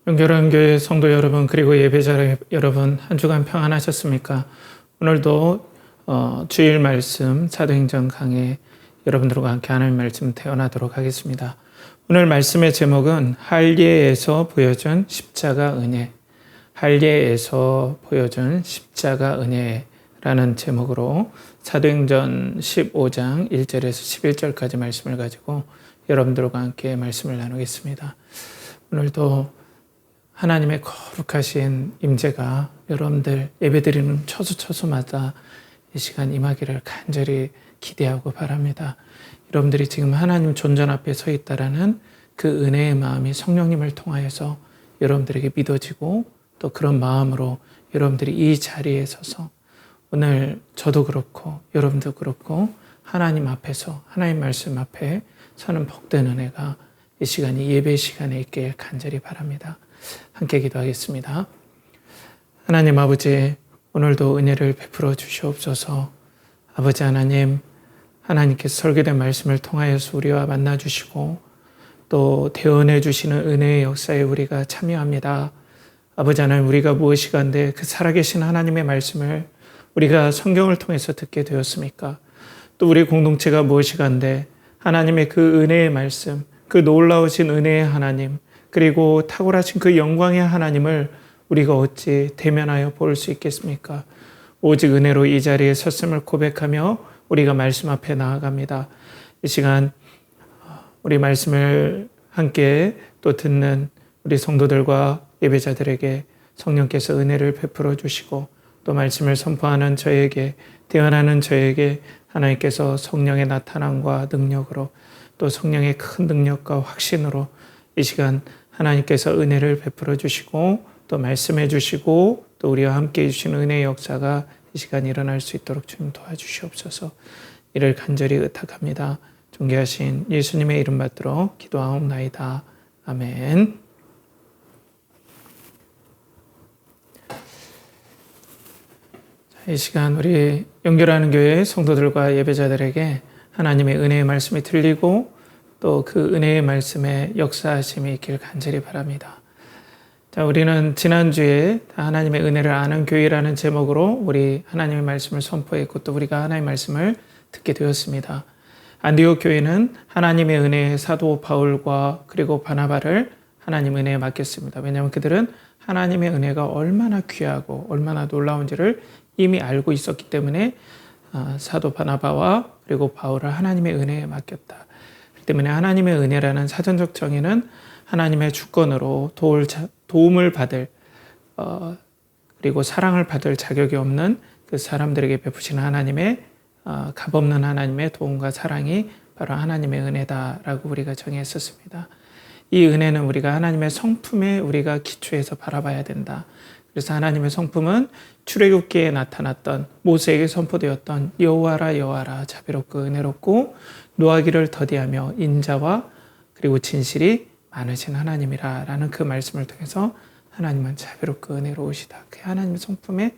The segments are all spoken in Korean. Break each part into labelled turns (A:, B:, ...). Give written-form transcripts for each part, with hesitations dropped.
A: 연결한 교회 성도 여러분, 그리고 예배자 여러분, 한 주간 평안하셨습니까? 오늘도 주일 말씀 사도행전 강해 여러분들과 함께 하나님의 말씀 태어나도록 하겠습니다. 오늘 말씀의 제목은 할례에서 보여준 십자가 은혜, 할례에서 보여준 십자가 은혜라는 제목으로 사도행전 15장 1절에서 11절까지 말씀을 가지고 여러분들과 함께 말씀을 나누겠습니다. 오늘도 하나님의 거룩하신 임재가 여러분들 예배드리는 처소처소마다 이 시간 임하기를 간절히 기대하고 바랍니다. 여러분들이 지금 하나님 존전 앞에 서 있다라는 그 은혜의 마음이 성령님을 통하여서 여러분들에게 믿어지고 또 그런 마음으로 여러분들이 이 자리에 서서 오늘 저도 그렇고 여러분도 그렇고 하나님 앞에서 하나님 말씀 앞에 서는 복된 은혜가 이 시간이 예배 시간에 있길 간절히 바랍니다. 함께 기도하겠습니다. 하나님 아버지, 오늘도 은혜를 베풀어 주시옵소서. 아버지 하나님, 하나님께서 설교된 말씀을 통하여서 우리와 만나 주시고 또 대언해 주시는 은혜의 역사에 우리가 참여합니다. 아버지 하나님, 우리가 무엇이간데 그 살아계신 하나님의 말씀을 우리가 성경을 통해서 듣게 되었습니까? 또 우리 공동체가 무엇이간데 하나님의 그 은혜의 말씀, 그 놀라우신 은혜의 하나님, 그리고 탁월하신 그 영광의 하나님을 우리가 어찌 대면하여 볼 수 있겠습니까? 오직 은혜로 이 자리에 섰음을 고백하며 우리가 말씀 앞에 나아갑니다. 이 시간 우리 말씀을 함께 또 듣는 우리 성도들과 예배자들에게 성령께서 은혜를 베풀어 주시고 또 말씀을 선포하는 저에게, 대언하는 저에게 하나님께서 성령의 나타남과 능력으로 또 성령의 큰 능력과 확신으로 이 시간 하나님께서 은혜를 베풀어 주시고 또 말씀해 주시고 또 우리와 함께 해주시는 은혜의 역사가 이 시간 일어날 수 있도록 주님 도와주시옵소서. 이를 간절히 의탁합니다. 존귀하신 예수님의 이름 받들어 기도하옵나이다. 아멘. 이 시간 우리 연결하는 교회 성도들과 예배자들에게 하나님의 은혜의 말씀이 들리고 또 그 은혜의 말씀에 역사하심이 있길 간절히 바랍니다. 자, 우리는 지난주에 하나님의 은혜를 아는 교회라는 제목으로 우리 하나님의 말씀을 선포했고 또 우리가 하나님의 말씀을 듣게 되었습니다. 안디옥 교회는 하나님의 은혜의 사도 바울과 그리고 바나바를 하나님 은혜에 맡겼습니다. 왜냐하면 그들은 하나님의 은혜가 얼마나 귀하고 얼마나 놀라운지를 이미 알고 있었기 때문에 사도 바나바와 그리고 바울을 하나님의 은혜에 맡겼다. 때문에 하나님의 은혜라는 사전적 정의는 하나님의 주권으로 도움을 받을 그리고 사랑을 받을 자격이 없는 그 사람들에게 베푸시는 하나님의 값없는 하나님의 도움과 사랑이 바로 하나님의 은혜다라고 우리가 정의했었습니다. 이 은혜는 우리가 하나님의 성품에 우리가 기초해서 바라봐야 된다. 그래서 하나님의 성품은 출애굽기에 나타났던 모세에게 선포되었던 여호와라 여호와라 자비롭고 은혜롭고 노하기를 더디하며 인자와 그리고 진실이 많으신 하나님이라 라는 그 말씀을 통해서 하나님은 자비롭고 은혜로우시다. 그 하나님의 성품에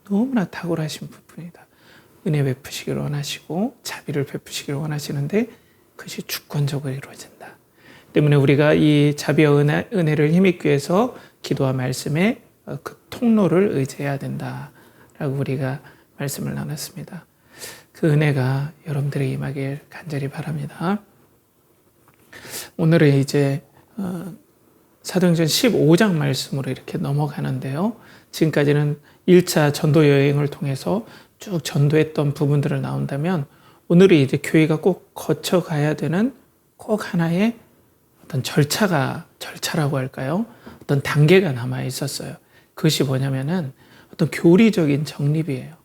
A: 너무나 탁월하신 부분이다. 은혜 베푸시기를 원하시고 자비를 베푸시기를 원하시는데 그것이 주권적으로 이루어진다. 때문에 우리가 이 자비와 은혜를 힘입기 위해서 기도와 말씀에 그 통로를 의지해야 된다라고 우리가 말씀을 나눴습니다. 그 은혜가 여러분들에게 임하길 간절히 바랍니다. 오늘은 이제 사도행전 15장 말씀으로 이렇게 넘어가는데요. 지금까지는 1차 전도 여행을 통해서 쭉 전도했던 부분들을 나온다면 오늘은 이제 교회가 꼭 거쳐가야 되는 꼭 하나의 어떤 절차라고 할까요? 어떤 단계가 남아 있었어요. 그것이 뭐냐면은 어떤 교리적인 정립이에요.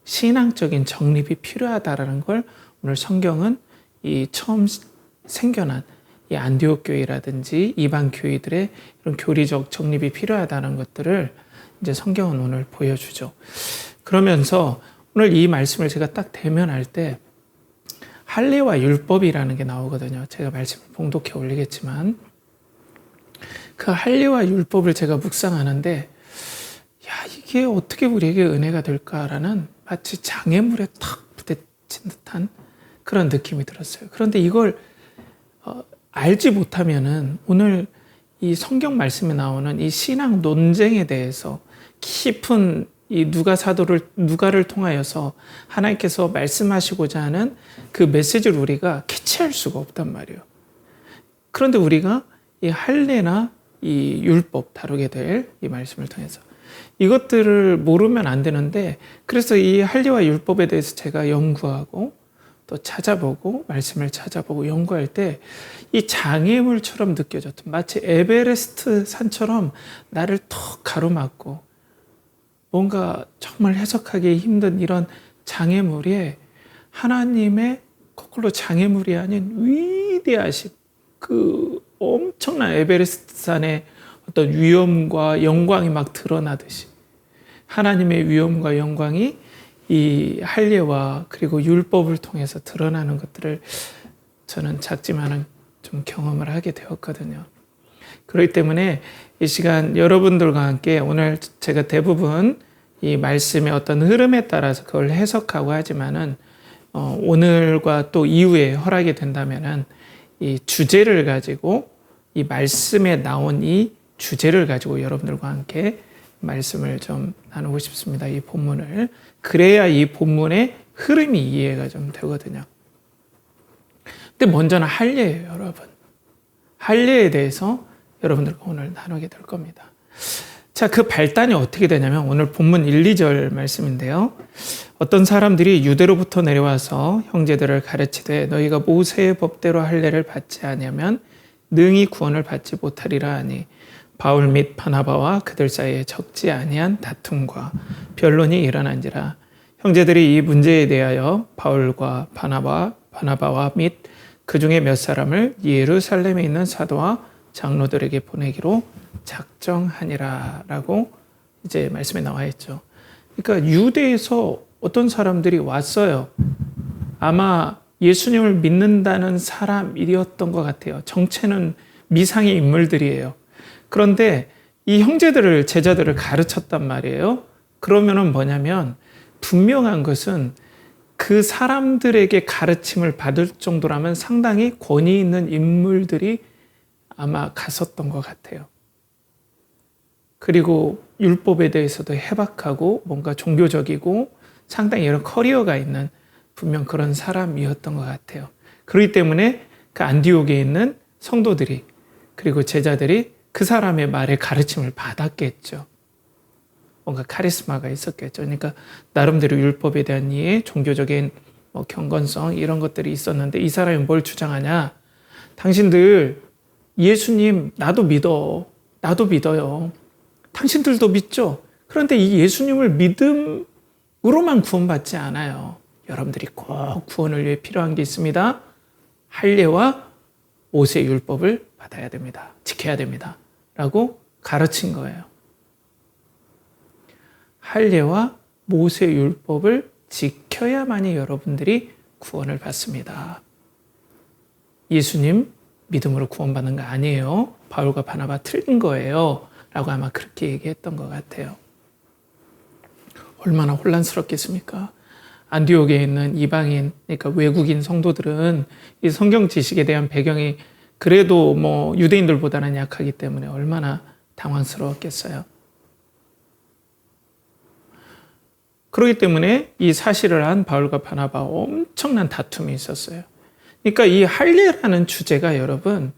A: 신앙적인 정립이 필요하다라는 걸 오늘 성경은 이 처음 생겨난 이 안디옥 교회라든지 이방 교회들의 이런 교리적 정립이 필요하다는 것들을 이제 성경은 오늘 보여주죠. 그러면서 오늘 이 말씀을 제가 딱 대면할 때 할례와 율법이라는 게 나오거든요. 제가 말씀을 봉독해 올리겠지만 그 할례와 율법을 제가 묵상하는데 이게 어떻게 우리에게 은혜가 될까라는 마치 장애물에 탁 부딪힌 듯한 그런 느낌이 들었어요. 그런데 이걸 알지 못하면은 오늘 이 성경 말씀에 나오는 이 신앙 논쟁에 대해서 깊은 이 누가를 통하여서 하나님께서 말씀하시고자 하는 그 메시지를 우리가 캐치할 수가 없단 말이에요. 그런데 우리가 이 할례나 이 율법 다루게 될 이 말씀을 통해서 이것들을 모르면 안 되는데, 그래서 이 할례와 율법에 대해서 제가 연구하고 또 찾아보고 말씀을 찾아보고 연구할 때 이 장애물처럼 느껴졌던, 마치 에베레스트 산처럼 나를 턱 가로막고 뭔가 정말 해석하기 힘든 이런 장애물에 하나님의 거꾸로 장애물이 아닌 위대하신 그 엄청난 에베레스트 산의 어떤 위엄과 영광이 막 드러나듯이 하나님의 위엄과 영광이 이 할례와 그리고 율법을 통해서 드러나는 것들을 저는 작지만은 좀 경험을 하게 되었거든요. 그렇기 때문에 이 시간 여러분들과 함께 오늘 제가 대부분 이 말씀의 어떤 흐름에 따라서 그걸 해석하고 하지만은 오늘과 또 이후에 허락이 된다면은 이 주제를 가지고 이 말씀에 나온 이 주제를 가지고 여러분들과 함께 말씀을 좀 나누고 싶습니다. 이 본문을. 그래야 이 본문의 흐름이 이해가 좀 되거든요. 근데 먼저는 할례예요, 여러분. 할례에 대해서 여러분들과 오늘 나누게 될 겁니다. 자, 그 발단이 어떻게 되냐면 오늘 본문 1, 2절 말씀인데요. 어떤 사람들이 유대로부터 내려와서 형제들을 가르치되 너희가 모세의 법대로 할례를 받지 아니하면 능히 구원을 받지 못하리라 하니 바울 및 바나바와 그들 사이에 적지 아니한 다툼과 변론이 일어난지라. 형제들이 이 문제에 대하여 바울과 바나바와 및 그 중에 몇 사람을 예루살렘에 있는 사도와 장로들에게 보내기로 작정하니라 라고 이제 말씀에 나와 있죠. 그러니까 유대에서 어떤 사람들이 왔어요. 아마 예수님을 믿는다는 사람이었던 것 같아요. 정체는 미상의 인물들이에요. 그런데 이 형제들을, 제자들을 가르쳤단 말이에요. 그러면은 뭐냐면 분명한 것은 그 사람들에게 가르침을 받을 정도라면 상당히 권위 있는 인물들이 아마 갔었던 것 같아요. 그리고 율법에 대해서도 해박하고 뭔가 종교적이고 상당히 여러 커리어가 있는 분명 그런 사람이었던 것 같아요. 그렇기 때문에 그 안디옥에 있는 성도들이 그리고 제자들이 그 사람의 말에 가르침을 받았겠죠. 뭔가 카리스마가 있었겠죠. 그러니까 나름대로 율법에 대한 이해, 종교적인 경건성 이런 것들이 있었는데 이 사람이 뭘 주장하냐? 당신들 예수님 나도 믿어. 나도 믿어요. 당신들도 믿죠? 그런데 이 예수님을 믿음으로만 구원받지 않아요. 여러분들이 꼭 구원을 위해 필요한 게 있습니다. 할례와 모세 율법을 받아야 됩니다. 지켜야 됩니다. 라고 가르친 거예요. 할례와 모세 율법을 지켜야만이 여러분들이 구원을 받습니다. 예수님 믿음으로 구원받는 거 아니에요. 바울과 바나바 틀린 거예요. 라고 아마 그렇게 얘기했던 것 같아요. 얼마나 혼란스럽겠습니까? 안디옥에 있는 이방인, 그러니까 외국인 성도들은 이 성경 지식에 대한 배경이 그래도 유대인들보다는 약하기 때문에 얼마나 당황스러웠겠어요. 그렇기 때문에 이 사실을 한 바울과 바나바 엄청난 다툼이 있었어요. 그러니까 이 할례라는 주제가 여러분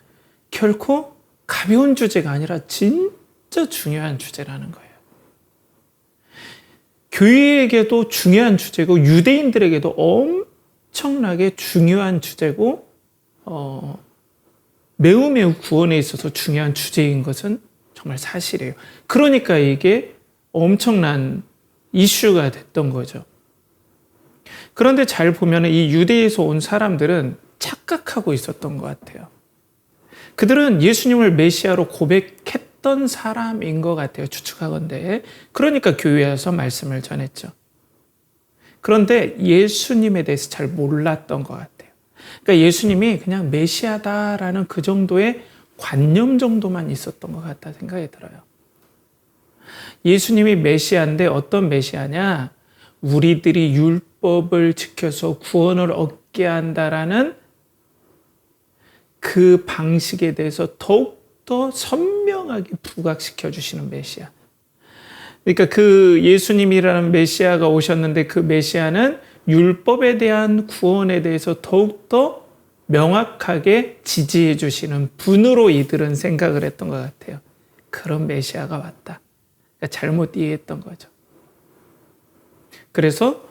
A: 결코 가벼운 주제가 아니라 진짜 중요한 주제라는 거예요. 교회에게도 중요한 주제고 유대인들에게도 엄청나게 중요한 주제고 매우 구원에 있어서 중요한 주제인 것은 정말 사실이에요. 그러니까 이게 엄청난 이슈가 됐던 거죠. 그런데 잘 보면 이 유대에서 온 사람들은 착각하고 있었던 것 같아요. 그들은 예수님을 메시아로 고백했던 사람인 것 같아요. 추측하건대. 그러니까 교회에 와서 말씀을 전했죠. 그런데 예수님에 대해서 잘 몰랐던 것 같아요. 그러니까 예수님이 그냥 메시아다라는 그 정도의 관념 정도만 있었던 것 같다 생각이 들어요. 예수님이 메시아인데 어떤 메시아냐? 우리들이 율법을 지켜서 구원을 있게 한다라는 그 방식에 대해서 더욱더 선명하게 부각시켜 주시는 메시아. 그러니까 그 예수님이라는 메시아가 오셨는데 그 메시아는 율법에 대한 구원에 대해서 더욱더 명확하게 지지해 주시는 분으로 이들은 생각을 했던 것 같아요. 그런 메시아가 왔다. 그러니까 잘못 이해했던 거죠. 그래서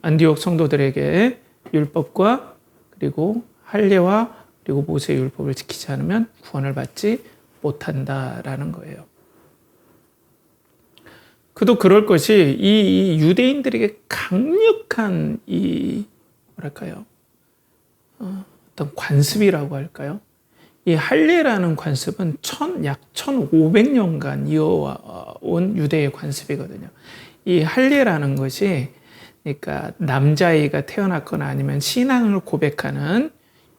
A: 안디옥 성도들에게 율법과 그리고 할례와 그리고 모세의 율법을 지키지 않으면 구원을 받지 못한다라는 거예요. 그도 그럴 것이 이 유대인들에게 강력한 이 뭐랄까요? 어떤 관습이라고 할까요? 이 할례라는 관습은 약 1500년간 이어온 유대의 관습이거든요. 이 할례라는 것이 그러니까 남자아이가 태어났거나 아니면 신앙을 고백하는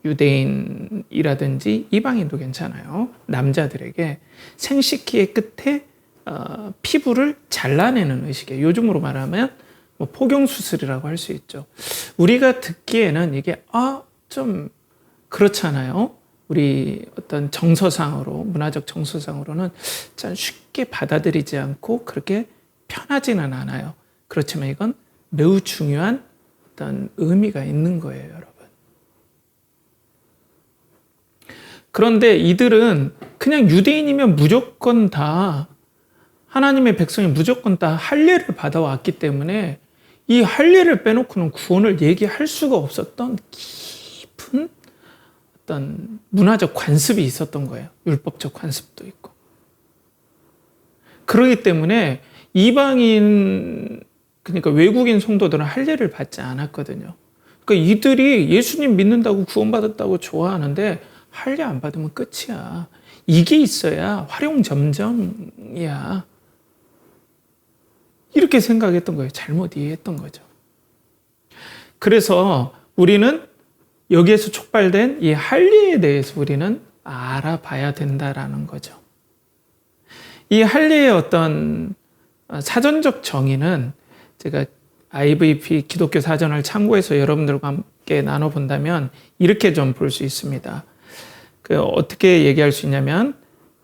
A: 유대인이라든지 이방인도 괜찮아요. 남자들에게 생식기의 끝에 피부를 잘라내는 의식이에요. 요즘으로 말하면 뭐 포경수술이라고 할 수 있죠. 우리가 듣기에는 이게 좀 그렇잖아요. 우리 어떤 정서상으로, 문화적 정서상으로는 참 쉽게 받아들이지 않고 그렇게 편하지는 않아요. 그렇지만 이건 매우 중요한 어떤 의미가 있는 거예요, 여러분. 그런데 이들은 그냥 유대인이면 무조건 다 하나님의 백성이 무조건 다 할례를 받아왔기 때문에 이 할례를 빼놓고는 구원을 얘기할 수가 없었던 깊은 어떤 문화적 관습이 있었던 거예요. 율법적 관습도 있고. 그렇기 때문에 이방인, 그러니까 외국인 성도들은 할례를 받지 않았거든요. 그러니까 이들이 예수님 믿는다고 구원받았다고 좋아하는데 할례 안 받으면 끝이야. 이게 있어야 활용점점이야. 이렇게 생각했던 거예요. 잘못 이해했던 거죠. 그래서 우리는 여기에서 촉발된 이 할례에 대해서 우리는 알아봐야 된다라는 거죠. 이 할례의 어떤 사전적 정의는 제가 IVP 기독교 사전을 참고해서 여러분들과 함께 나눠본다면 이렇게 좀 볼 수 있습니다. 어떻게 얘기할 수 있냐면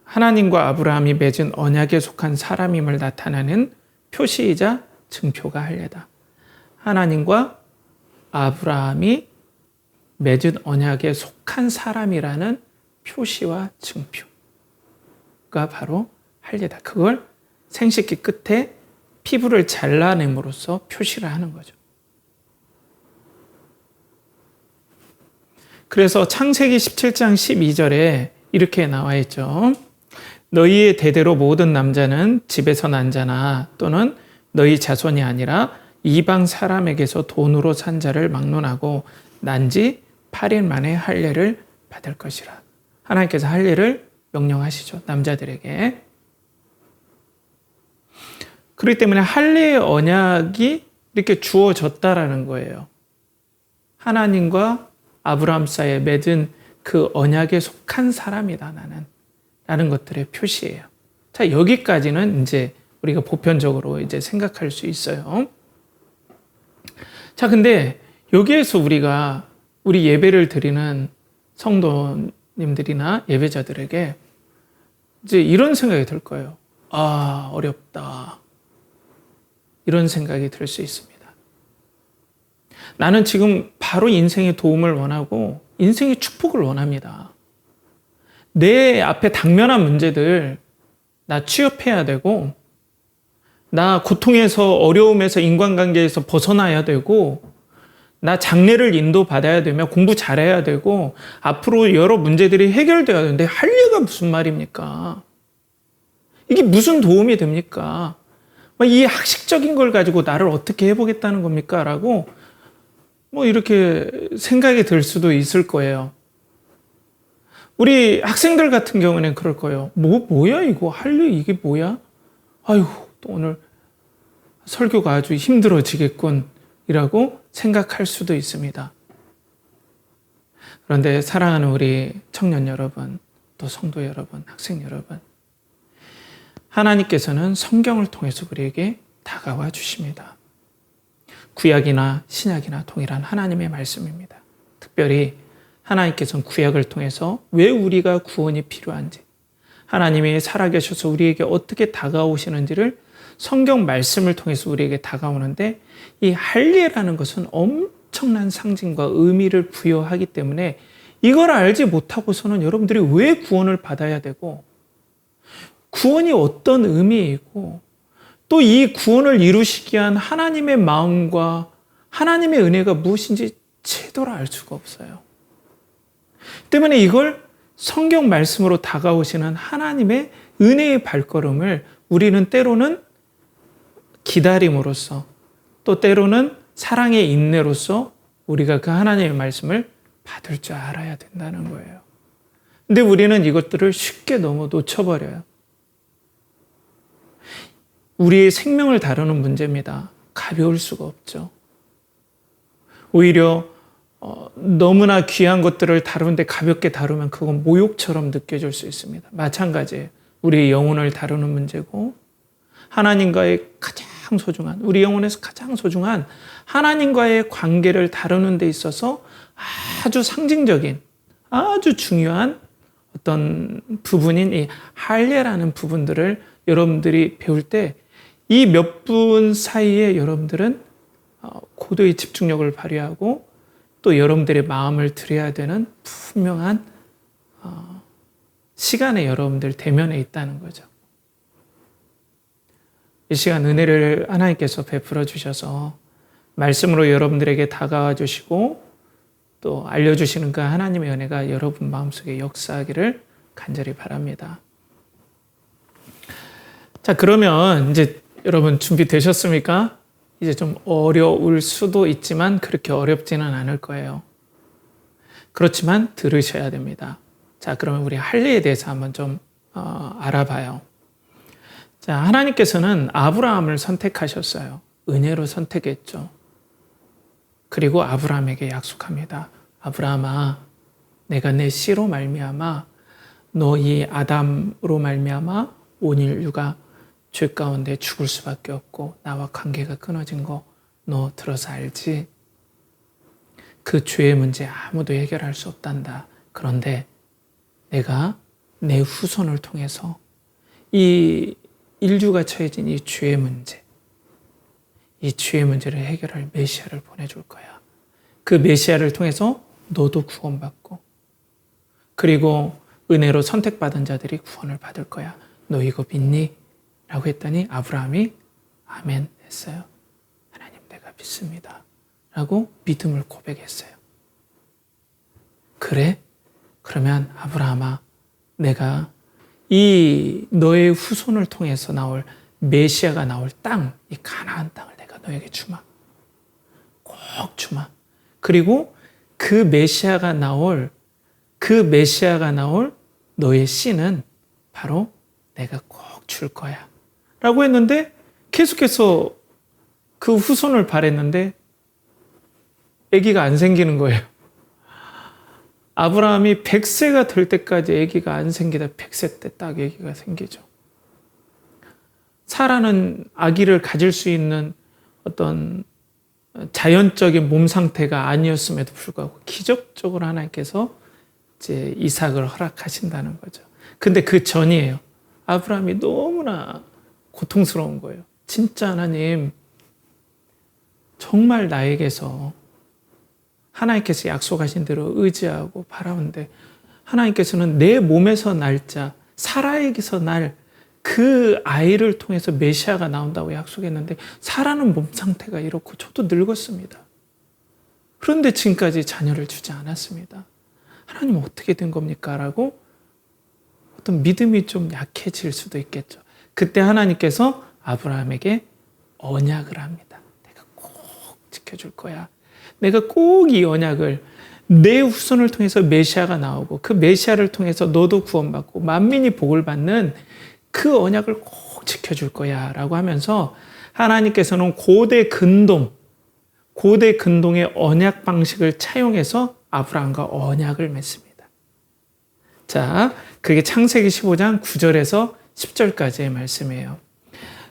A: 하나님과 아브라함이 맺은 언약에 속한 사람임을 나타내는 표시이자 증표가 할례다. 하나님과 아브라함이 맺은 언약에 속한 사람이라는 표시와 증표가 바로 할례다. 그걸 생식기 끝에 피부를 잘라냄으로써 표시를 하는 거죠. 그래서 창세기 17장 12절에 이렇게 나와 있죠. 너희의 대대로 모든 남자는 집에서 난 자나 또는 너희 자손이 아니라 이방 사람에게서 돈으로 산 자를 막론하고 난 지 8일 만에 할례를 받을 것이라. 하나님께서 할례를 명령하시죠. 남자들에게. 그렇기 때문에 할례의 언약이 이렇게 주어졌다라는 거예요. 하나님과 아브라함 사이에 맺은 그 언약에 속한 사람이다 나는. 라는 것들의 표시예요. 자, 여기까지는 이제 우리가 보편적으로 이제 생각할 수 있어요. 자, 근데 여기에서 우리가 우리 예배를 드리는 성도님들이나 예배자들에게 이제 이런 생각이 들 거예요. 어렵다. 이런 생각이 들 수 있습니다. 나는 지금 바로 인생의 도움을 원하고 인생의 축복을 원합니다. 내 앞에 당면한 문제들 나 취업해야 되고 나 고통에서 어려움에서 인간관계에서 벗어나야 되고 나 장래를 인도받아야 되며 공부 잘해야 되고 앞으로 여러 문제들이 해결돼야 되는데 할례가 무슨 말입니까? 이게 무슨 도움이 됩니까? 이 학식적인 걸 가지고 나를 어떻게 해보겠다는 겁니까? 라고 이렇게 생각이 들 수도 있을 거예요. 우리 학생들 같은 경우는 그럴 거예요. 뭐야 이거 할래 이게 뭐야? 아유 또 오늘 설교가 아주 힘들어지겠군 이라고 생각할 수도 있습니다. 그런데 사랑하는 우리 청년 여러분, 또 성도 여러분, 학생 여러분, 하나님께서는 성경을 통해서 우리에게 다가와 주십니다. 구약이나 신약이나 동일한 하나님의 말씀입니다. 특별히 하나님께서는 구약을 통해서 왜 우리가 구원이 필요한지, 하나님이 살아계셔서 우리에게 어떻게 다가오시는지를 성경 말씀을 통해서 우리에게 다가오는데, 이 할례라는 것은 엄청난 상징과 의미를 부여하기 때문에 이걸 알지 못하고서는 여러분들이 왜 구원을 받아야 되고, 구원이 어떤 의미이고, 또 이 구원을 이루시기 위한 하나님의 마음과 하나님의 은혜가 무엇인지 제대로 알 수가 없어요. 때문에 이걸 성경 말씀으로 다가오시는 하나님의 은혜의 발걸음을 우리는 때로는 기다림으로써, 또 때로는 사랑의 인내로써 우리가 그 하나님의 말씀을 받을 줄 알아야 된다는 거예요. 근데 우리는 이것들을 쉽게 너무 놓쳐버려요. 우리의 생명을 다루는 문제입니다. 가벼울 수가 없죠. 오히려 너무나 귀한 것들을 다루는데 가볍게 다루면 그건 모욕처럼 느껴질 수 있습니다. 마찬가지예요. 우리의 영혼을 다루는 문제고, 하나님과의 가장 소중한, 우리 영혼에서 가장 소중한 하나님과의 관계를 다루는 데 있어서 아주 상징적인, 아주 중요한 어떤 부분인 이 할례라는 부분들을 여러분들이 배울 때 이 몇 분 사이에 여러분들은 고도의 집중력을 발휘하고 또 여러분들의 마음을 들여야 되는 분명한 시간에 여러분들 대면에 있다는 거죠. 이 시간 은혜를 하나님께서 베풀어 주셔서 말씀으로 여러분들에게 다가와 주시고 또 알려주시는 그 하나님의 은혜가 여러분 마음속에 역사하기를 간절히 바랍니다. 자, 그러면 이제 여러분 준비되셨습니까? 이제 좀 어려울 수도 있지만 그렇게 어렵지는 않을 거예요. 그렇지만 들으셔야 됩니다. 자, 그러면 우리 할례에 대해서 한번 좀 알아봐요. 자, 하나님께서는 아브라함을 선택하셨어요. 은혜로 선택했죠. 그리고 아브라함에게 약속합니다. 아브라함아, 내가 내 씨로 말미암아 너 이 아담으로 말미암아 온 인류가 죄 가운데 죽을 수밖에 없고 나와 관계가 끊어진 거 너 들어서 알지? 그 죄의 문제 아무도 해결할 수 없단다. 그런데 내가 내 후손을 통해서 이 인류가 처해진 이 죄의 문제, 이 죄의 문제를 해결할 메시아를 보내줄 거야. 그 메시아를 통해서 너도 구원받고, 그리고 은혜로 선택받은 자들이 구원을 받을 거야. 너 이거 믿니? 라고 했더니 아브라함이 아멘 했어요. 하나님, 내가 믿습니다. 라고 믿음을 고백했어요. 그래? 그러면 아브라함아, 내가 이 너의 후손을 통해서 나올 메시아가 나올 땅, 이 가나안 땅을 내가 너에게 주마. 꼭 주마. 그리고 그 메시아가 나올 너의 씨는 바로 내가 꼭 줄 거야. 라고 했는데 계속해서 그 후손을 바랬는데 아기가 안 생기는 거예요. 아브라함이 100세가 될 때까지 아기가 안 생기다 100세 때 딱 아기가 생기죠. 사라는 아기를 가질 수 있는 어떤 자연적인 몸 상태가 아니었음에도 불구하고 기적적으로 하나님께서 이제 이삭을 허락하신다는 거죠. 근데 그 전이에요. 아브라함이 너무나 고통스러운 거예요. 진짜 하나님, 정말 나에게서 하나님께서 약속하신 대로 의지하고 바라는데 하나님께서는 내 몸에서 날 자, 사라에게서 날 그 아이를 통해서 메시아가 나온다고 약속했는데 사라는 몸 상태가 이렇고 저도 늙었습니다. 그런데 지금까지 자녀를 주지 않았습니다. 하나님 어떻게 된 겁니까? 라고 어떤 믿음이 좀 약해질 수도 있겠죠. 그때 하나님께서 아브라함에게 언약을 합니다. 내가 꼭 지켜줄 거야. 내가 꼭 이 언약을, 내 후손을 통해서 메시아가 나오고 그 메시아를 통해서 너도 구원받고 만민이 복을 받는 그 언약을 꼭 지켜줄 거야 라고 하면서 하나님께서는 고대 근동의 언약 방식을 차용해서 아브라함과 언약을 맺습니다. 자, 그게 창세기 15장 9절에서 10절까지의 말씀이에요.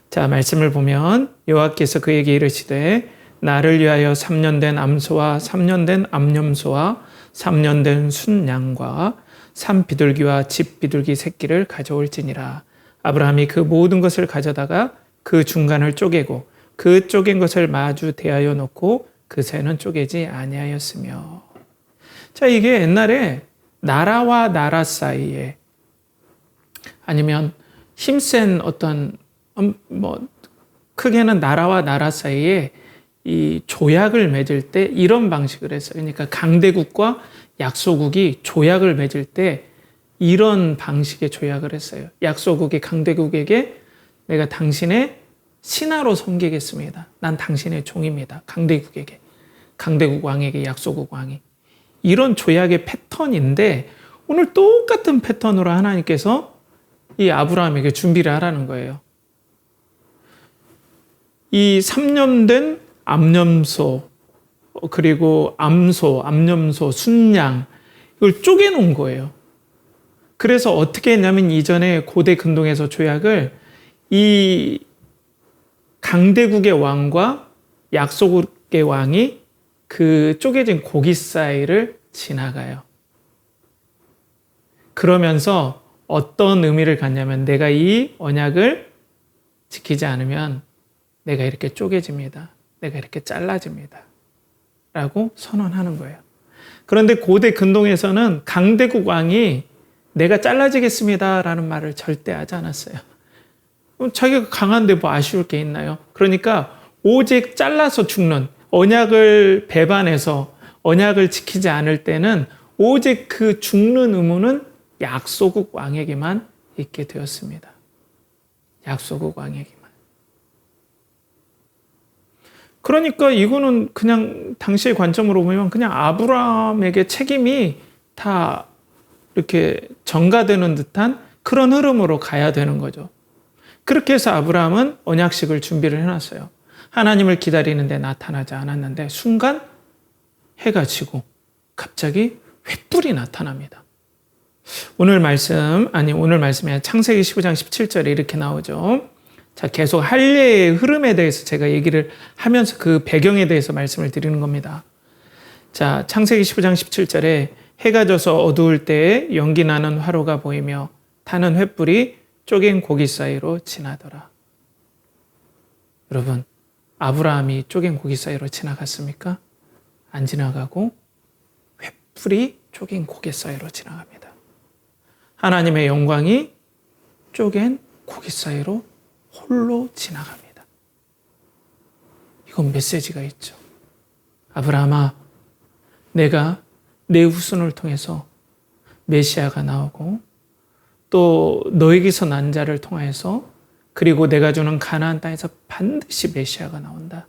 A: 자, 말씀을 보면 여호와께서 그에게 이르시되 나를 위하여 3년 된 암소와 3년 된 암염소와 3년 된 순양과 산비둘기와 집비둘기 새끼를 가져올지니라. 아브라함이 그 모든 것을 가져다가 그 중간을 쪼개고 그 쪼갠 것을 마주 대하여 놓고 그 새는 쪼개지 아니하였으며. 자, 이게 옛날에 나라와 나라 사이에 아니면 힘센 어떤 크게는 나라와 나라 사이에 이 조약을 맺을 때 이런 방식을 했어요. 그러니까 강대국과 약소국이 조약을 맺을 때 이런 방식의 조약을 했어요. 약소국이 강대국에게 내가 당신의 신하로 섬기겠습니다. 난 당신의 종입니다. 강대국에게. 강대국 왕에게 약소국 왕이. 이런 조약의 패턴인데 오늘 똑같은 패턴으로 하나님께서 이 아브라함에게 준비를 하라는 거예요. 이 3년 된 암염소, 그리고 암소, 암염소, 순양, 이걸 쪼개놓은 거예요. 그래서 어떻게 했냐면 이전에 고대 근동에서 조약을 이 강대국의 왕과 약소국의 왕이 그 쪼개진 고기 사이를 지나가요. 그러면서 어떤 의미를 갖냐면 내가 이 언약을 지키지 않으면 내가 이렇게 쪼개집니다. 내가 이렇게 잘라집니다. 라고 선언하는 거예요. 그런데 고대 근동에서는 강대국 왕이 내가 잘라지겠습니다 라는 말을 절대 하지 않았어요. 자기가 강한데 뭐 아쉬울 게 있나요? 그러니까 오직 잘라서 죽는, 언약을 배반해서 언약을 지키지 않을 때는 오직 그 죽는 의무는 약소국 왕에게만 있게 되었습니다. 약소국 왕에게만. 그러니까 이거는 그냥 당시의 관점으로 보면 그냥 아브라함에게 책임이 다 이렇게 전가되는 듯한 그런 흐름으로 가야 되는 거죠. 그렇게 해서 아브라함은 언약식을 준비를 해놨어요. 하나님을 기다리는데 나타나지 않았는데 순간 해가 지고 갑자기 횃불이 나타납니다. 오늘 말씀이 창세기 15장 17절에 이렇게 나오죠. 자, 계속 할례의 흐름에 대해서 제가 얘기를 하면서 그 배경에 대해서 말씀을 드리는 겁니다. 자, 창세기 15장 17절에 해가 져서 어두울 때에 연기 나는 화로가 보이며 타는 횃불이 쪼갠 고기 사이로 지나더라. 여러분, 아브라함이 쪼갠 고기 사이로 지나갔습니까? 안 지나가고 횃불이 쪼갠 고기 사이로 지나갑니다. 하나님의 영광이 쪼갠 고기 사이로 홀로 지나갑니다. 이건 메시지가 있죠. 아브라함아, 내가 내 후손을 통해서 메시아가 나오고 또 너에게서 난 자를 통해서 그리고 내가 주는 가나안 땅에서 반드시 메시아가 나온다.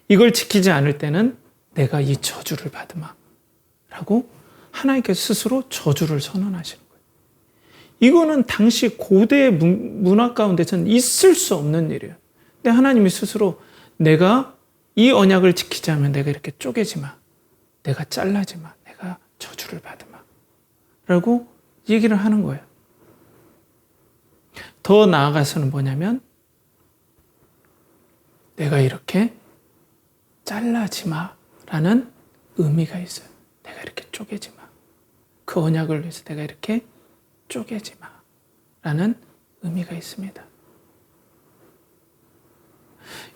A: 이걸 지키지 않을 때는 내가 이 저주를 받으마 라고 하나님께서 스스로 저주를 선언하시는 거예요. 이거는 당시 고대 문화 가운데서는 있을 수 없는 일이에요. 근데 하나님이 스스로 내가 이 언약을 지키지 않으면 내가 이렇게 쪼개지 마. 내가 잘라지 마. 내가 저주를 받으마. 라고 얘기를 하는 거예요. 더 나아가서는 뭐냐면 내가 이렇게 잘라지 마라는 의미가 있어요. 내가 이렇게 쪼개지 마. 그 언약을 위해서 내가 이렇게 쪼개지 마라는 의미가 있습니다.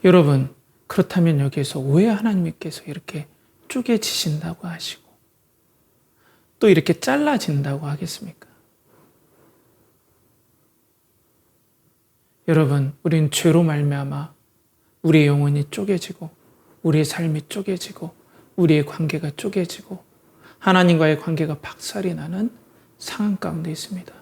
A: 여러분, 그렇다면 여기에서 왜 하나님께서 이렇게 쪼개지신다고 하시고 또 이렇게 잘라진다고 하겠습니까? 여러분, 우린 죄로 말미암아 우리의 영혼이 쪼개지고 우리의 삶이 쪼개지고 우리의 관계가 쪼개지고 하나님과의 관계가 박살이 나는 상황 가운데 있습니다.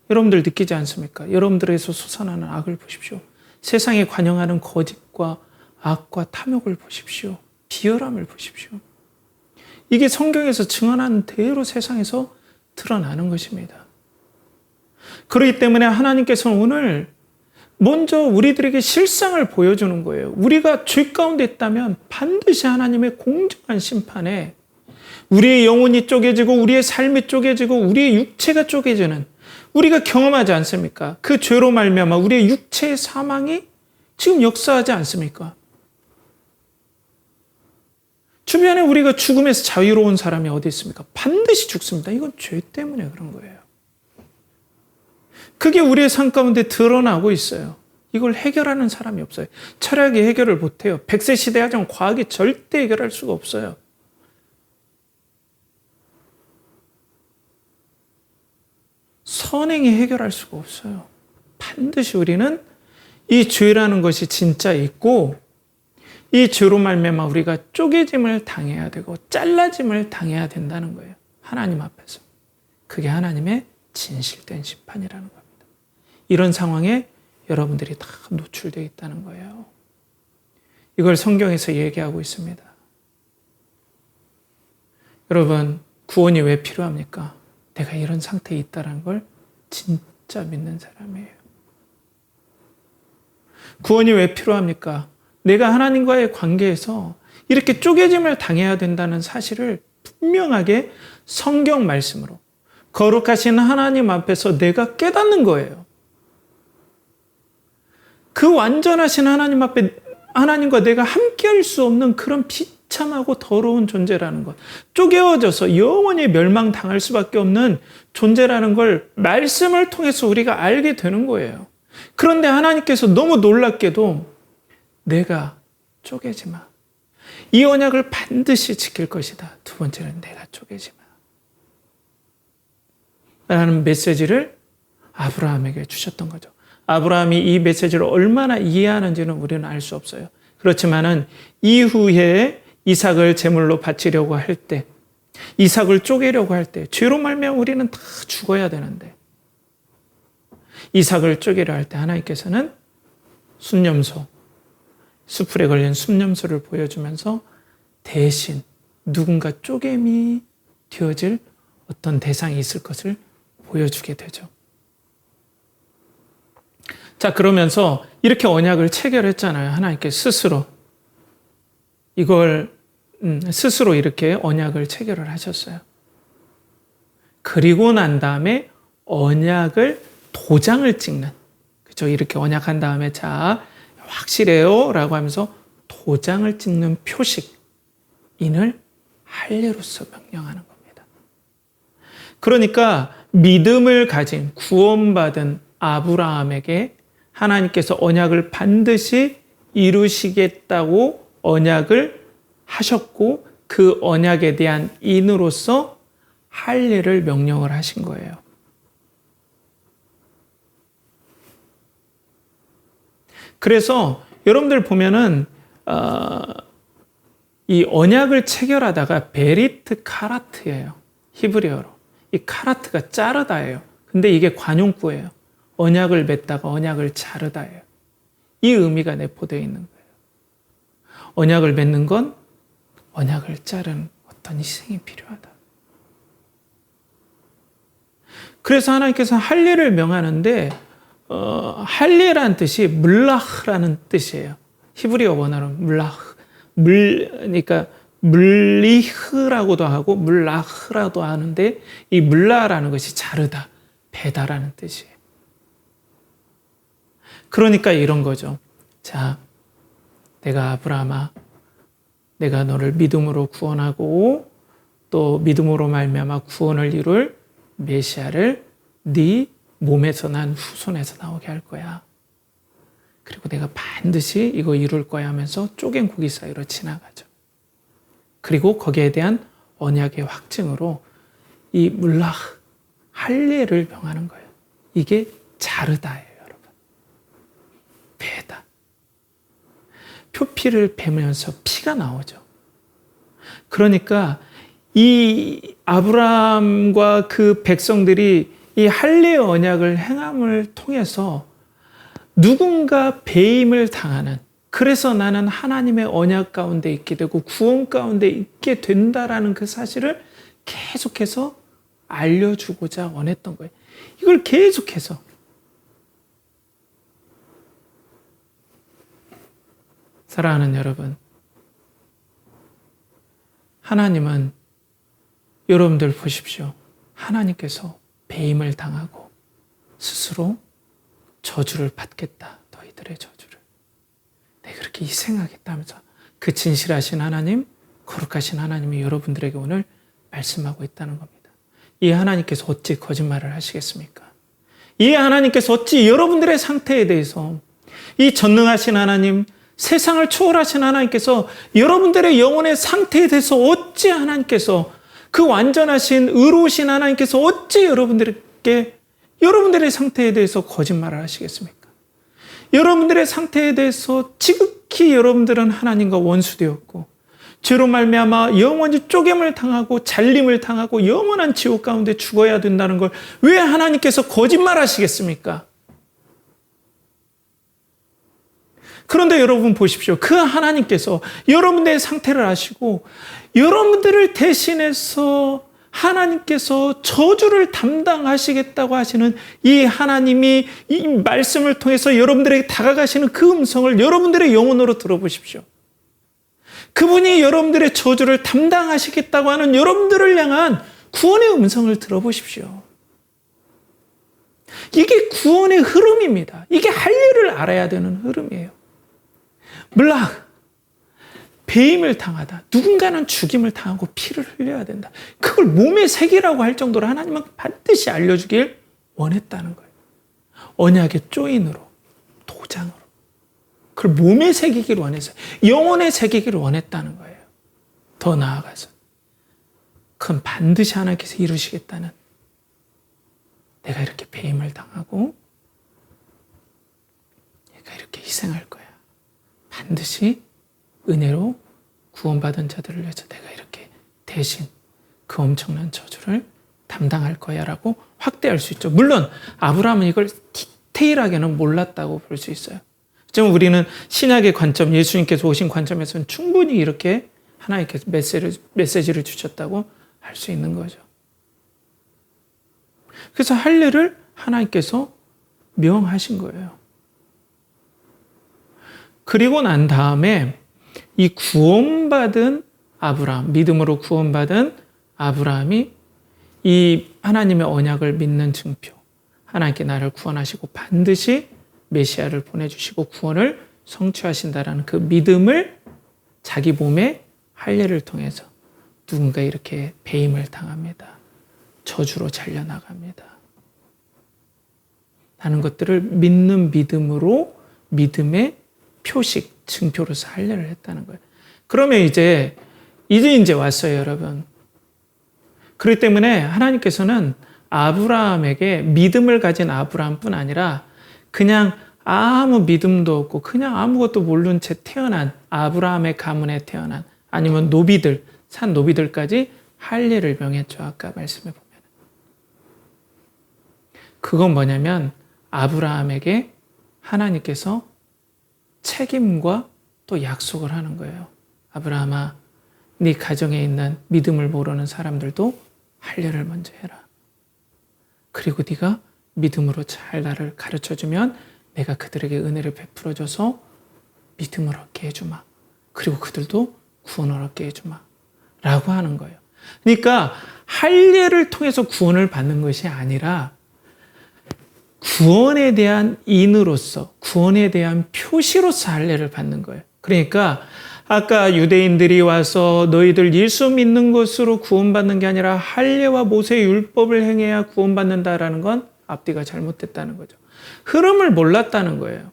A: 여러분들 느끼지 않습니까? 여러분들에서 솟아나는 악을 보십시오. 세상에 관영하는 거짓과 악과 탐욕을 보십시오. 비열함을 보십시오. 이게 성경에서 증언한 대로 세상에서 드러나는 것입니다. 그렇기 때문에 하나님께서는 오늘 먼저 우리들에게 실상을 보여주는 거예요. 우리가 죄 가운데 있다면 반드시 하나님의 공정한 심판에 우리의 영혼이 쪼개지고 우리의 삶이 쪼개지고 우리의 육체가 쪼개지는 우리가 경험하지 않습니까? 그 죄로 말미암아 우리의 육체의 사망이 지금 역사하지 않습니까? 주변에 우리가 죽음에서 자유로운 사람이 어디 있습니까? 반드시 죽습니다. 이건 죄 때문에 그런 거예요. 그게 우리의 삶 가운데 드러나고 있어요. 이걸 해결하는 사람이 없어요. 철학이 해결을 못해요. 100세 시대 하자면 과학이 절대 해결할 수가 없어요. 선행이 해결할 수가 없어요. 반드시 우리는 이 죄라는 것이 진짜 있고 이 죄로 말미암아 우리가 쪼개짐을 당해야 되고 잘라짐을 당해야 된다는 거예요. 하나님 앞에서. 그게 하나님의 진실된 심판이라는 겁니다. 이런 상황에 여러분들이 다 노출되어 있다는 거예요. 이걸 성경에서 얘기하고 있습니다. 여러분, 구원이 왜 필요합니까? 내가 이런 상태에 있다는 걸 진짜 믿는 사람이에요. 구원이 왜 필요합니까? 내가 하나님과의 관계에서 이렇게 쪼개짐을 당해야 된다는 사실을 분명하게 성경 말씀으로 거룩하신 하나님 앞에서 내가 깨닫는 거예요. 그 완전하신 하나님 앞에 하나님과 내가 함께할 수 없는 그런 비참하고 더러운 존재라는 것, 쪼개어져서 영원히 멸망당할 수밖에 없는 존재라는 걸 말씀을 통해서 우리가 알게 되는 거예요. 그런데 하나님께서 너무 놀랍게도 내가 쪼개지 마. 이 언약을 반드시 지킬 것이다. 두 번째는 내가 쪼개지 마. 라는 메시지를 아브라함에게 주셨던 거죠. 아브라함이 이 메시지를 얼마나 이해하는지는 우리는 알 수 없어요. 그렇지만은 이후에 이삭을 제물로 바치려고 할 때, 이삭을 쪼개려고 할 때, 죄로 말미암아 우리는 다 죽어야 되는데, 이삭을 쪼개려 할 때 하나님께서는 순념소, 수풀에 걸린 순념소를 보여주면서 대신 누군가 쪼개미 되어질 어떤 대상이 있을 것을 보여주게 되죠. 자, 그러면서 이렇게 언약을 체결했잖아요. 하나님께 스스로. 이걸 스스로 이렇게 언약을 체결을 하셨어요. 그리고 난 다음에 언약을 도장을 찍는. 그렇죠? 이렇게 언약한 다음에 자, 확실해요 라고 하면서 도장을 찍는 표식인을 할례로서 명령하는 겁니다. 그러니까 믿음을 가진 구원받은 아브라함에게 하나님께서 언약을 반드시 이루시겠다고 언약을 하셨고 그 언약에 대한 인으로서 할례를 명령을 하신 거예요. 그래서 여러분들 보면은 이 언약을 체결하다가 베리트 카라트예요. 히브리어로. 이 카라트가 자르다예요. 근데 이게 관용구예요. 언약을 맺다가 언약을 자르다예요. 이 의미가 내포되어 있는 거예요. 언약을 맺는 건 언약을 자른 어떤 희생이 필요하다. 그래서 하나님께서 할례를 명하는데 할례라는 뜻이 물라흐라는 뜻이에요. 히브리어 원어로 물라흐. 그러니까 물리흐라고도 하고 물라흐라도 하는데 이 물라라는 것이 자르다, 베다라는 뜻이에요. 그러니까 이런 거죠. 자, 내가 아브라함아, 내가 너를 믿음으로 구원하고 또 믿음으로 말미암아 구원을 이룰 메시아를 네 몸에서 난 후손에서 나오게 할 거야. 그리고 내가 반드시 이거 이룰 거야 하면서 쪼갠 고기 사이로 지나가죠. 그리고 거기에 대한 언약의 확증으로 이 물라흐, 할례를 명하는 거예요. 이게 자르다예요. 배다. 표피를 베면서 피가 나오죠. 그러니까 이 아브라함과 그 백성들이 이 할례 언약을 행함을 통해서 누군가 배임을 당하는, 그래서 나는 하나님의 언약 가운데 있게 되고 구원 가운데 있게 된다라는 그 사실을 계속해서 알려주고자 원했던 거예요. 이걸 계속해서. 사랑하는 여러분, 하나님은 여러분들 보십시오. 하나님께서 배임을 당하고 스스로 저주를 받겠다. 너희들의 저주를. 내가 그렇게 희생하겠다 하면서 그 진실하신 하나님 거룩하신 하나님이 여러분들에게 오늘 말씀하고 있다는 겁니다. 이 하나님께서 어찌 거짓말을 하시겠습니까? 이 하나님께서 어찌 여러분들의 상태에 대해서, 이 전능하신 하나님, 세상을 초월하신 하나님께서 여러분들의 영혼의 상태에 대해서 어찌 하나님께서, 그 완전하신 의로우신 하나님께서 어찌 여러분들의 상태에 대해서 거짓말을 하시겠습니까? 여러분들의 상태에 대해서 지극히 여러분들은 하나님과 원수되었고 죄로 말미암아 영원히 쪼갰을 당하고 잘림을 당하고 영원한 지옥 가운데 죽어야 된다는 걸 왜 하나님께서 거짓말하시겠습니까? 그런데 여러분 보십시오. 그 하나님께서 여러분들의 상태를 아시고 여러분들을 대신해서 하나님께서 저주를 담당하시겠다고 하시는 이 하나님이 이 말씀을 통해서 여러분들에게 다가가시는 그 음성을 여러분들의 영혼으로 들어보십시오. 그분이 여러분들의 저주를 담당하시겠다고 하는 여러분들을 향한 구원의 음성을 들어보십시오. 이게 구원의 흐름입니다. 이게 할 일을 알아야 되는 흐름이에요. 물락, 배임을 당하다. 누군가는 죽임을 당하고 피를 흘려야 된다. 그걸 몸의 색이라고 할 정도로 하나님은 반드시 알려주길 원했다는 거예요. 언약의 조인으로, 도장으로. 그걸 몸의 새기기를 원했어요. 영혼의 새기기를 원했다는 거예요. 더 나아가서. 그건 반드시 하나님께서 이루시겠다는, 내가 이렇게 배임을 당하고 내가 이렇게 희생할 거야. 반드시 은혜로 구원받은 자들을 위해서 내가 이렇게 대신 그 엄청난 저주를 담당할 거야 라고 확대할 수 있죠. 물론 아브라함은 이걸 디테일하게는 몰랐다고 볼 수 있어요. 지금 우리는 신약의 관점, 예수님께서 오신 관점에서는 충분히 이렇게 하나님께서 메시지를 주셨다고 할 수 있는 거죠. 그래서 할 일을 하나님께서 명하신 거예요. 그리고 난 다음에 이 구원받은 아브라함, 믿음으로 구원받은 아브라함이 이 하나님의 언약을 믿는 증표, 하나님께 나를 구원하시고 반드시 메시아를 보내주시고 구원을 성취하신다라는 그 믿음을 자기 몸의 할례를 통해서 누군가 이렇게 배임을 당합니다. 저주로 잘려나갑니다. 라는 것들을 믿는 믿음으로 믿음의 표식, 증표로서 할례를 했다는 거예요. 그러면 이제 왔어요, 여러분. 그렇기 때문에 하나님께서는 아브라함에게 믿음을 가진 아브라함뿐 아니라 그냥 아무 믿음도 없고 그냥 아무것도 모르는 채 태어난 아브라함의 가문에 태어난 아니면 노비들, 산 노비들까지 할례를 명했죠. 아까 말씀해 보면. 그건 뭐냐면 아브라함에게 하나님께서 책임과 또 약속을 하는 거예요. 아브라함아, 네 가정에 있는 믿음을 모르는 사람들도 할례를 먼저 해라. 그리고 네가 믿음으로 잘 나를 가르쳐주면 내가 그들에게 은혜를 베풀어줘서 믿음을 얻게 해주마. 그리고 그들도 구원을 얻게 해주마. 라고 하는 거예요. 그러니까 할례를 통해서 구원을 받는 것이 아니라 구원에 대한 인으로서, 구원에 대한 표시로서 할례를 받는 거예요. 그러니까 아까 유대인들이 와서 너희들 예수 믿는 것으로 구원받는 게 아니라 할례와 모세의 율법을 행해야 구원받는다라는 건 앞뒤가 잘못됐다는 거죠. 흐름을 몰랐다는 거예요.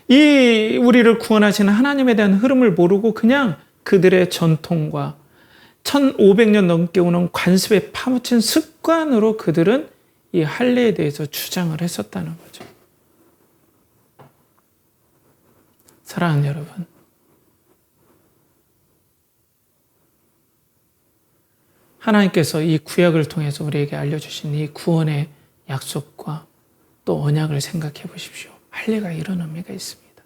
A: 이 우리를 구원하시는 하나님에 대한 흐름을 모르고 그냥 그들의 전통과 1500년 넘게 오는 관습에 파묻힌 습관으로 그들은 이 할례에 대해서 주장을 했었다는 거죠. 사랑하는 여러분, 하나님께서 이 구약을 통해서 우리에게 알려주신 이 구원의 약속과 또 언약을 생각해 보십시오. 할례가 이런 의미가 있습니다.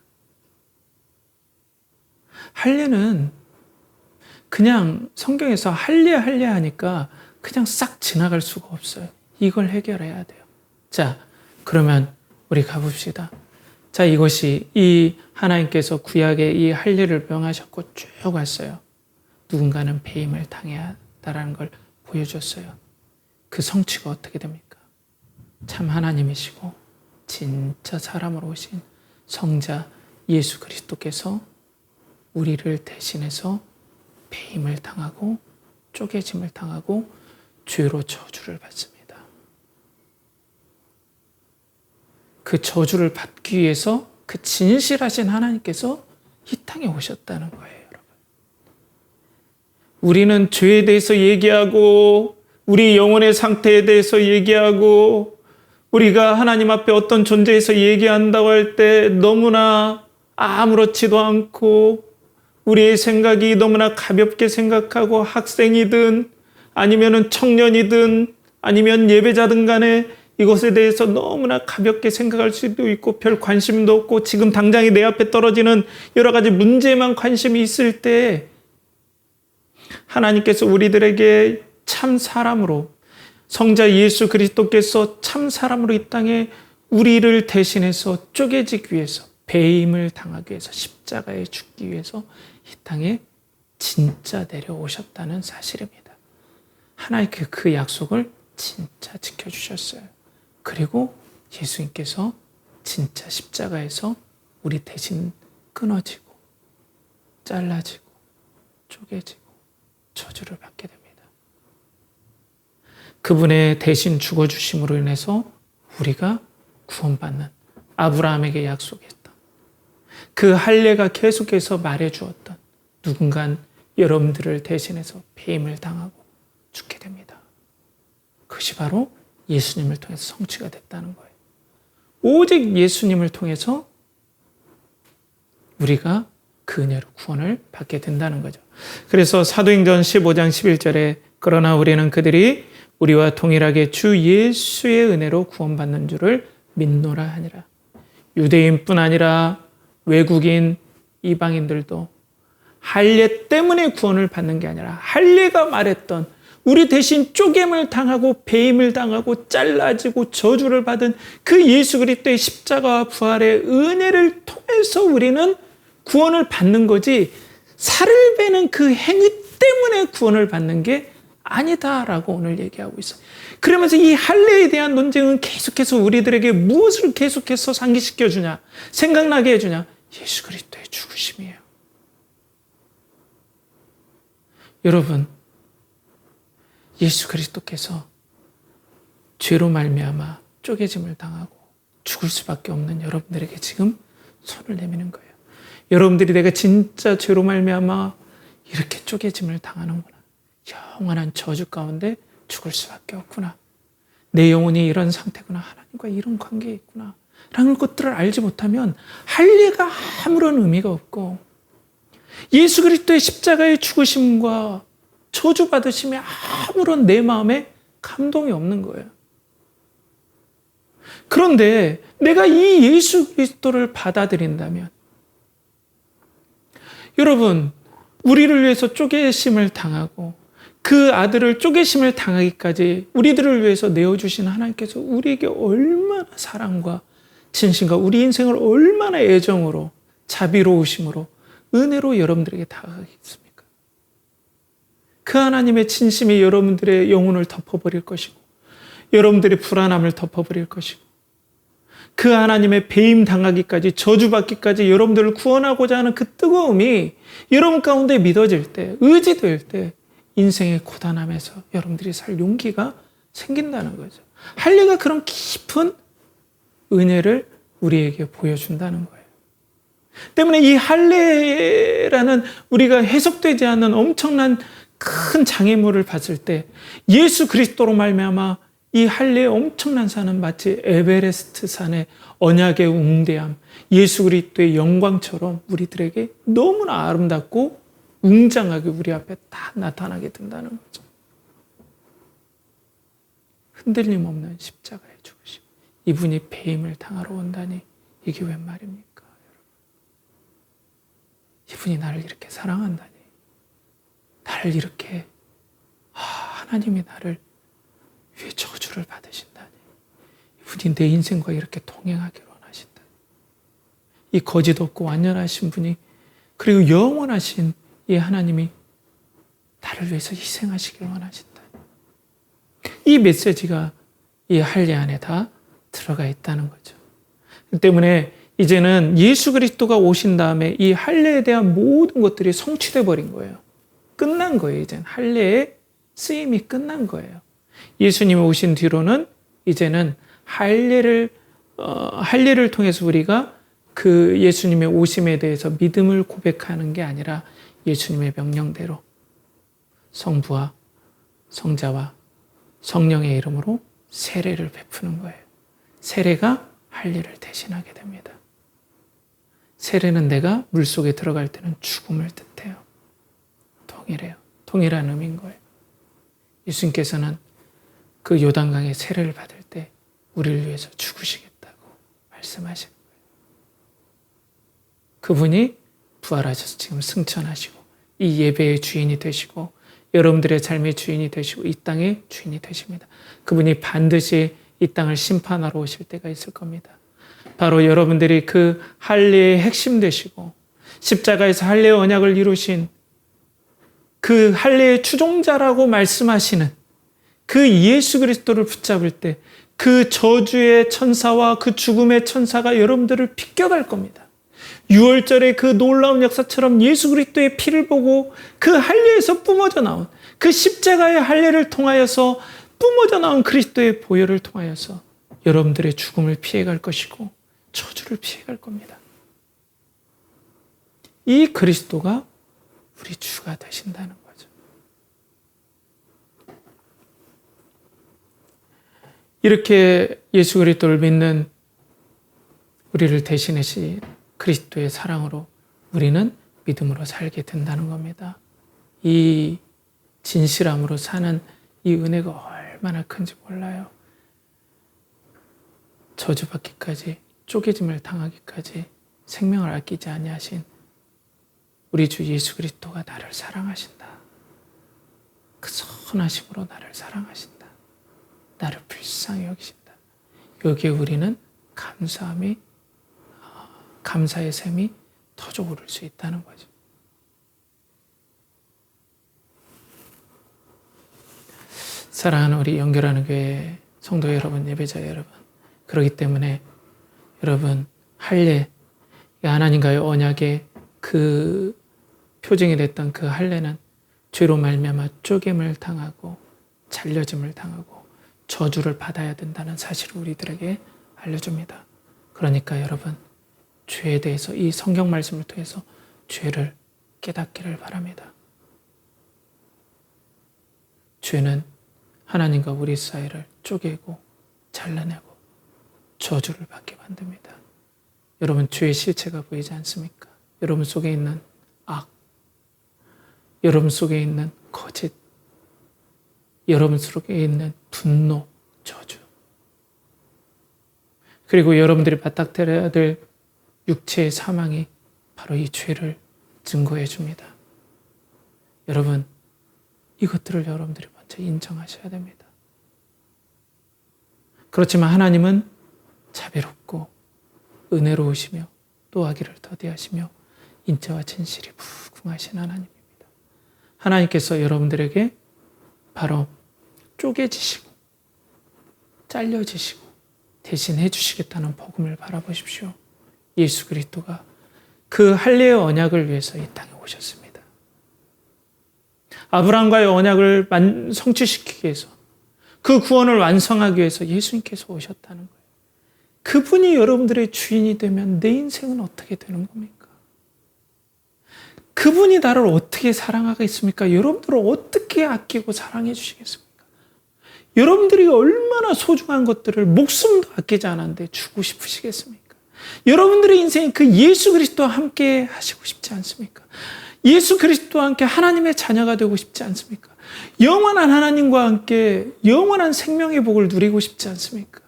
A: 할례는 그냥 성경에서 할례 하니까 그냥 싹 지나갈 수가 없어요. 이걸 해결해야 돼요. 자, 그러면 우리 가봅시다. 자, 이것이 이 하나님께서 구약에 이 할례를 명하셨고 쭉 왔어요. 누군가는 배임을 당해야 한다는 걸 보여줬어요. 그 성취가 어떻게 됩니까? 참 하나님이시고 진짜 사람으로 오신 성자 예수 그리스도께서 우리를 대신해서 배임을 당하고 쪼개짐을 당하고 죄로 저주를 받습니다. 그 저주를 받기 위해서 그 진실하신 하나님께서 이 땅에 오셨다는 거예요, 여러분. 우리는 죄에 대해서 얘기하고 우리 영혼의 상태에 대해서 얘기하고 우리가 하나님 앞에 어떤 존재에서 얘기한다고 할 때 너무나 아무렇지도 않고 우리의 생각이 너무나 가볍게 생각하고 학생이든 아니면 청년이든 아니면 예배자든 간에 이것에 대해서 너무나 가볍게 생각할 수도 있고 별 관심도 없고 지금 당장에 내 앞에 떨어지는 여러 가지 문제에만 관심이 있을 때 하나님께서 우리들에게 참 사람으로 성자 예수 그리스도께서 참 사람으로 이 땅에 우리를 대신해서 쪼개지기 위해서 배임을 당하기 위해서 십자가에 죽기 위해서 이 땅에 진짜 내려오셨다는 사실입니다. 하나님께 그 약속을 진짜 지켜주셨어요. 그리고 예수님께서 진짜 십자가에서 우리 대신 끊어지고 잘라지고 쪼개지고 저주를 받게 됩니다. 그분의 대신 죽어주심으로 인해서 우리가 구원받는 아브라함에게 약속했던 그 할례가 계속해서 말해주었던 누군가 여러분들을 대신해서 배임을 당하고 죽게 됩니다. 그것이 바로 예수님을 통해서 성취가 됐다는 거예요. 오직 예수님을 통해서 우리가 그 은혜로 구원을 받게 된다는 거죠. 그래서 사도행전 15장 11절에 그러나 우리는 그들이 우리와 동일하게 주 예수의 은혜로 구원받는 줄을 믿노라 하니라. 유대인뿐 아니라 외국인 이방인들도 할례 때문에 구원을 받는 게 아니라 할례가 말했던 우리 대신 쪼갰을 당하고 배임을 당하고 잘라지고 저주를 받은 그 예수 그리스도의 십자가와 부활의 은혜를 통해서 우리는 구원을 받는 거지 살을 베는 그 행위 때문에 구원을 받는 게 아니다라고 오늘 얘기하고 있어요. 그러면서 이 할례에 대한 논쟁은 계속해서 우리들에게 무엇을 계속해서 상기시켜 주냐, 생각나게 해주냐? 예수 그리스도의 죽으심이에요. 여러분, 예수 그리스도께서 죄로 말미암아 쪼개짐을 당하고 죽을 수밖에 없는 여러분들에게 지금 손을 내미는 거예요. 여러분들이 내가 진짜 죄로 말미암아 이렇게 쪼개짐을 당하는구나. 영원한 저주 가운데 죽을 수밖에 없구나. 내 영혼이 이런 상태구나. 하나님과 이런 관계에 있구나. 라는 것들을 알지 못하면 할례가 아무런 의미가 없고 예수 그리스도의 십자가의 죽으심과 저주받으심에 아무런 내 마음에 감동이 없는 거예요. 그런데 내가 이 예수 그리스도를 받아들인다면 여러분, 우리를 위해서 쪼개심을 당하고 그 아들을 쪼개심을 당하기까지 우리들을 위해서 내어주신 하나님께서 우리에게 얼마나 사랑과 진심과 우리 인생을 얼마나 애정으로 자비로우심으로 은혜로 여러분들에게 다가가겠습니까? 그 하나님의 진심이 여러분들의 영혼을 덮어버릴 것이고 여러분들의 불안함을 덮어버릴 것이고 그 하나님의 배임 당하기까지 저주받기까지 여러분들을 구원하고자 하는 그 뜨거움이 여러분 가운데 믿어질 때 의지될 때 인생의 고단함에서 여러분들이 살 용기가 생긴다는 거죠. 할례가 그런 깊은 은혜를 우리에게 보여준다는 거예요. 때문에 이 할례라는 우리가 해석되지 않는 엄청난 큰 장애물을 봤을 때 예수 그리스도로 말미암아 이 할례의 엄청난 산은 마치 에베레스트 산의 언약의 웅대함, 예수 그리스도의 영광처럼 우리들에게 너무나 아름답고 웅장하게 우리 앞에 다 나타나게 된다는 거죠. 흔들림 없는 십자가의 죽으심. 이분이 배임을 당하러 온다니 이게 웬 말입니까? 여러분? 이분이 나를 이렇게 사랑한다니, 나를 이렇게 하나님이 나를 위해 저주를 받으신다니, 이분이 내 인생과 이렇게 동행하기를 원하신다니, 이 거짓 없고 완전하신 분이 그리고 영원하신 이 하나님이 나를 위해서 희생하시길 원하신다. 이 메시지가 이 할례 안에 다 들어가 있다는 거죠. 때문에 이제는 예수 그리스도가 오신 다음에 이 할례에 대한 모든 것들이 성취돼 버린 거예요. 끝난 거예요. 이제는 할례의 쓰임이 끝난 거예요. 예수님이 오신 뒤로는 이제는 할례를 통해서 우리가 그 예수님의 오심에 대해서 믿음을 고백하는 게 아니라 예수님의 명령대로 성부와 성자와 성령의 이름으로 세례를 베푸는 거예요. 세례가 할례를 대신하게 됩니다. 세례는 내가 물속에 들어갈 때는 죽음을 뜻해요. 동일해요. 동일한 의미인 거예요. 예수님께서는 그 요단강에 세례를 받을 때 우리를 위해서 죽으시겠다고 말씀하신 거예요. 그분이 부활하셔서 지금 승천하시고 이 예배의 주인이 되시고 여러분들의 삶의 주인이 되시고 이 땅의 주인이 되십니다. 그분이 반드시 이 땅을 심판하러 오실 때가 있을 겁니다. 바로 여러분들이 그 할례의 핵심 되시고 십자가에서 할례의 언약을 이루신 그 할례의 추종자라고 말씀하시는 그 예수 그리스도를 붙잡을 때 그 저주의 천사와 그 죽음의 천사가 여러분들을 비껴갈 겁니다. 6월절의 그 놀라운 역사처럼 예수 그리스도의 피를 보고 그 할례에서 뿜어져 나온 그 십자가의 할례를 통하여서 뿜어져 나온 그리스도의 보혈을 통하여서 여러분들의 죽음을 피해갈 것이고 저주를 피해갈 겁니다. 이 그리스도가 우리 주가 되신다는 거죠. 이렇게 예수 그리스도를 믿는 우리를 대신하신 그리스도의 사랑으로 우리는 믿음으로 살게 된다는 겁니다. 이 진실함으로 사는 이 은혜가 얼마나 큰지 몰라요. 저주받기까지 쪼개짐을 당하기까지 생명을 아끼지 아니하신 우리 주 예수 그리스도가 나를 사랑하신다. 그 선하심으로 나를 사랑하신다. 나를 불쌍히 여기신다. 여기에 우리는 감사의 샘이 터져 오를 수 있다는 거죠. 사랑하는 우리 연결하는 교회 성도 여러분, 예배자 여러분, 그렇기 때문에 여러분 할례, 하나님과의 언약의 그 표징이 됐던 그 할례는 죄로 말미암아 쪼갰을 당하고 잘려짐을 당하고 저주를 받아야 된다는 사실을 우리들에게 알려줍니다. 그러니까 여러분 죄에 대해서 이 성경 말씀을 통해서 죄를 깨닫기를 바랍니다. 죄는 하나님과 우리 사이를 쪼개고 잘라내고 저주를 받게 만듭니다. 여러분 죄의 실체가 보이지 않습니까? 여러분 속에 있는 악, 여러분 속에 있는 거짓, 여러분 속에 있는 분노, 저주, 그리고 여러분들이 맞닥뜨려야 될 육체의 사망이 바로 이 죄를 증거해 줍니다. 여러분 이것들을 여러분들이 먼저 인정하셔야 됩니다. 그렇지만 하나님은 자비롭고 은혜로우시며 또 하기를 더디하시며 인자와 진실이 무궁하신 하나님입니다. 하나님께서 여러분들에게 바로 쪼개지시고 잘려지시고 대신 해주시겠다는 복음을 바라보십시오. 예수 그리스도가 그 할례의 언약을 위해서 이 땅에 오셨습니다. 아브라함과의 언약을 성취시키기 위해서 그 구원을 완성하기 위해서 예수님께서 오셨다는 거예요. 그분이 여러분들의 주인이 되면 내 인생은 어떻게 되는 겁니까? 그분이 나를 어떻게 사랑하겠습니까? 여러분들을 어떻게 아끼고 사랑해 주시겠습니까? 여러분들이 얼마나 소중한 것들을 목숨도 아끼지 않았는데 주고 싶으시겠습니까? 여러분들의 인생이 그 예수 그리스도와 함께 하시고 싶지 않습니까? 예수 그리스도와 함께 하나님의 자녀가 되고 싶지 않습니까? 영원한 하나님과 함께 영원한 생명의 복을 누리고 싶지 않습니까?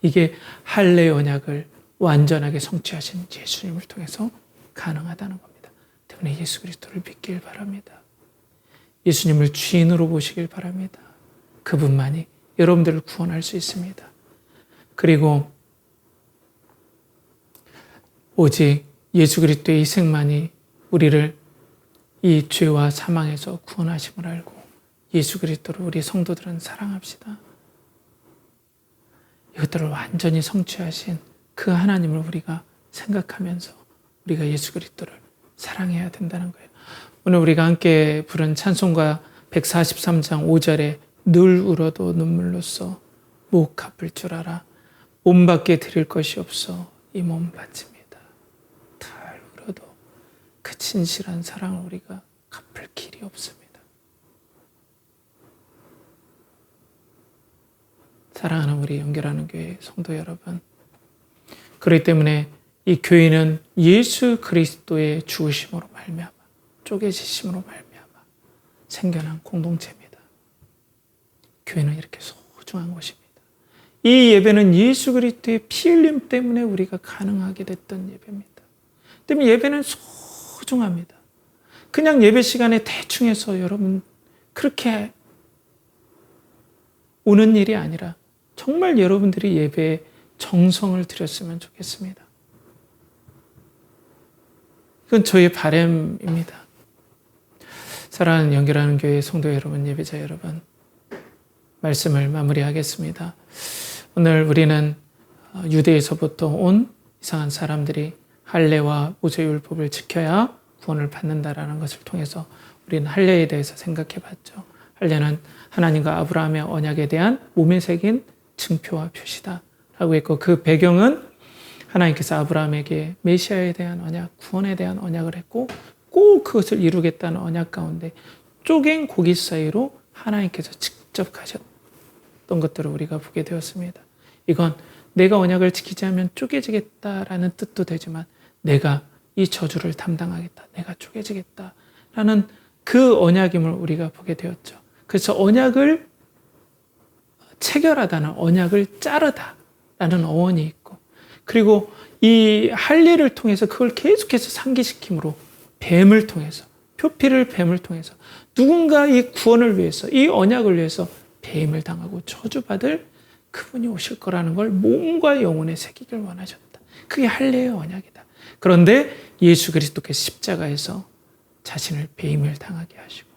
A: 이게 할례의 언약을 완전하게 성취하신 예수님을 통해서 가능하다는 겁니다. 때문에 예수 그리스도를 믿길 바랍니다. 예수님을 주인으로 보시길 바랍니다. 그분만이 여러분들을 구원할 수 있습니다. 그리고 오직 예수 그리스도의 희생만이 우리를 이 죄와 사망에서 구원하심을 알고 예수 그리스도를 우리 성도들은 사랑합시다. 이것들을 완전히 성취하신 그 하나님을 우리가 생각하면서 우리가 예수 그리스도를 사랑해야 된다는 거예요. 오늘 우리가 함께 부른 찬송가 143장 5절에 늘 울어도 눈물로써 못 갚을 줄 알아 몸밖에 드릴 것이 없어 이 몸 바칩니다. 달 울어도 그 진실한 사랑을 우리가 갚을 길이 없습니다. 사랑하는 우리 연결하는 교회 성도 여러분, 그렇기 때문에 이 교회는 예수 그리스도의 죽으심으로 말미암아 쪼개지심으로 말미암아 생겨난 공동체입니다. 교회는 이렇게 소중한 것입니다. 이 예배는 예수 그리스도의 피 흘림 때문에 우리가 가능하게 됐던 예배입니다. 때문에 예배는 소중합니다. 그냥 예배 시간에 대충 해서 여러분 그렇게 오는 일이 아니라 정말 여러분들이 예배에 정성을 들였으면 좋겠습니다. 이건 저의 바람입니다. 사랑하는 연결하는 교회 성도 여러분, 예배자 여러분, 말씀을 마무리하겠습니다. 오늘 우리는 유대에서부터 온 이상한 사람들이 할례와 모세율법을 지켜야 구원을 받는다라는 것을 통해서 우리는 할례에 대해서 생각해 봤죠. 할례는 하나님과 아브라함의 언약에 대한 몸에 새긴 증표와 표시다라고 했고, 그 배경은 하나님께서 아브라함에게 메시아에 대한 언약, 구원에 대한 언약을 했고 꼭 그것을 이루겠다는 언약 가운데 쪼갠 고기 사이로 하나님께서 직접 가셨던 것들을 우리가 보게 되었습니다. 이건 내가 언약을 지키지 않으면 쪼개지겠다라는 뜻도 되지만 내가 이 저주를 담당하겠다, 내가 쪼개지겠다라는 그 언약임을 우리가 보게 되었죠. 그래서 언약을 체결하다는, 언약을 자르다라는 어원이 있고, 그리고 이 할례를 통해서 그걸 계속해서 상기시킴으로 뱀을 통해서, 표피를 뱀을 통해서 누군가 이 구원을 위해서, 이 언약을 위해서 뱀을 당하고 저주받을 그분이 오실 거라는 걸 몸과 영혼에 새기길 원하셨다. 그게 할례의 언약이다. 그런데 예수 그리스도께서 십자가에서 자신을 뱀을 당하게 하시고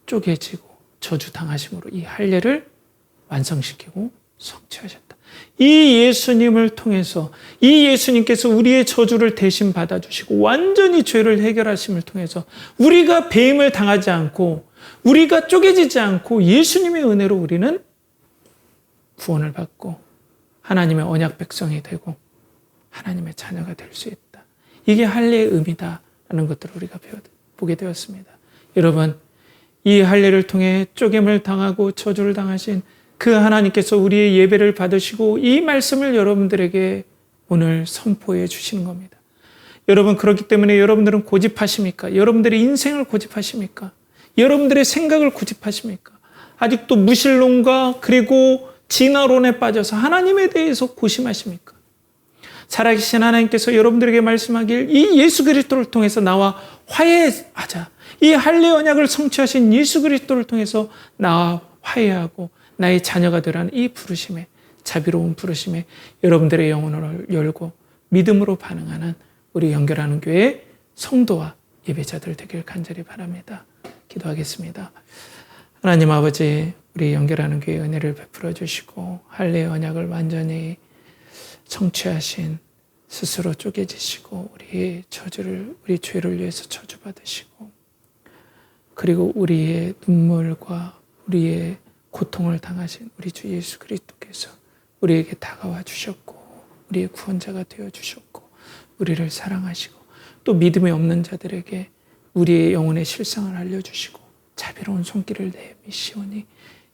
A: 쪼개지고 저주당하심으로 이 할례를 완성시키고 성취하셨다. 이 예수님을 통해서, 이 예수님께서 우리의 저주를 대신 받아주시고 완전히 죄를 해결하심을 통해서 우리가 배임을 당하지 않고 우리가 쪼개지지 않고 예수님의 은혜로 우리는 구원을 받고 하나님의 언약 백성이 되고 하나님의 자녀가 될 수 있다. 이게 할례의 의미다라는 것들을 우리가 보게 되었습니다. 여러분, 이 할례를 통해 쪼갰을 당하고 저주를 당하신 그 하나님께서 우리의 예배를 받으시고 이 말씀을 여러분들에게 오늘 선포해 주시는 겁니다. 여러분, 그렇기 때문에 여러분들은 고집하십니까? 여러분들의 인생을 고집하십니까? 여러분들의 생각을 고집하십니까? 아직도 무신론과 그리고 진화론에 빠져서 하나님에 대해서 고심하십니까? 살아계신 하나님께서 여러분들에게 말씀하길, 이 예수 그리스도를 통해서 나와 화해하자. 이 할례 언약을 성취하신 예수 그리스도를 통해서 나와 화해하고 나의 자녀가 되라는 이 부르심에, 자비로운 부르심에 여러분들의 영혼을 열고 믿음으로 반응하는 우리 연결하는 교회의 성도와 예배자들 되길 간절히 바랍니다. 기도하겠습니다. 하나님 아버지, 우리 연결하는 교회의 은혜를 베풀어 주시고 할례의 언약을 완전히 성취하신, 스스로 쪼개지시고 우리의 저주를, 우리 죄를 위해서 저주받으시고, 그리고 우리의 눈물과 우리의 고통을 당하신 우리 주 예수 그리스도께서 우리에게 다가와 주셨고 우리의 구원자가 되어 주셨고 우리를 사랑하시고 또 믿음이 없는 자들에게 우리의 영혼의 실상을 알려주시고 자비로운 손길을 내미시오니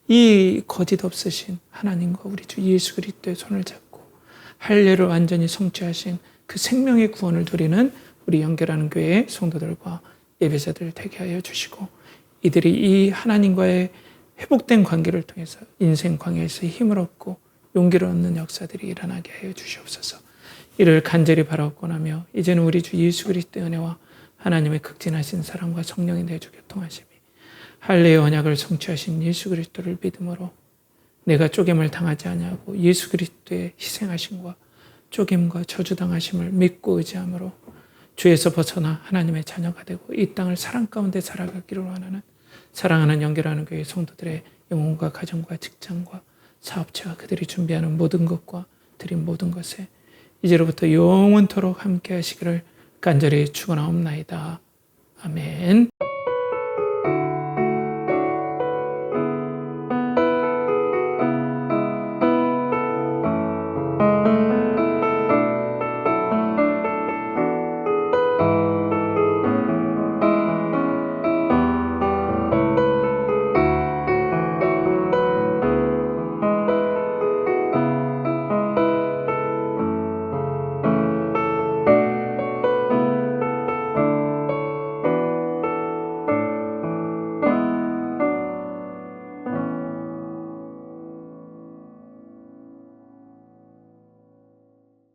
A: 이 거짓 없으신 하나님과 우리 주 예수 그리스도의 손을 잡고 할례를 완전히 성취하신 그 생명의 구원을 누리는 우리 연결하는 교회의 성도들과 예배자들 되게 하여 주시고, 이들이 이 하나님과의 회복된 관계를 통해서 인생 광야에서 힘을 얻고 용기를 얻는 역사들이 일어나게 하여 주시옵소서. 이를 간절히 바라옵고나며 이제는 우리 주 예수 그리스도의 은혜와 하나님의 극진하신 사랑과 성령의 내주 교통하심이 할례의 언약을 성취하신 예수 그리스도를 믿음으로 내가 쪼갰을 당하지 아니하고 예수 그리스도의 희생하심과 쪼갰과 저주당하심을 믿고 의지함으로 죄에서 벗어나 하나님의 자녀가 되고 이 땅을 사랑 가운데 살아가기를 원하는 사랑하는 연결하는 교회 성도들의 영혼과 가정과 직장과 사업체와 그들이 준비하는 모든 것과 드린 모든 것에 이제로부터 영원토록 함께 하시기를 간절히 축원하옵나이다. 아멘.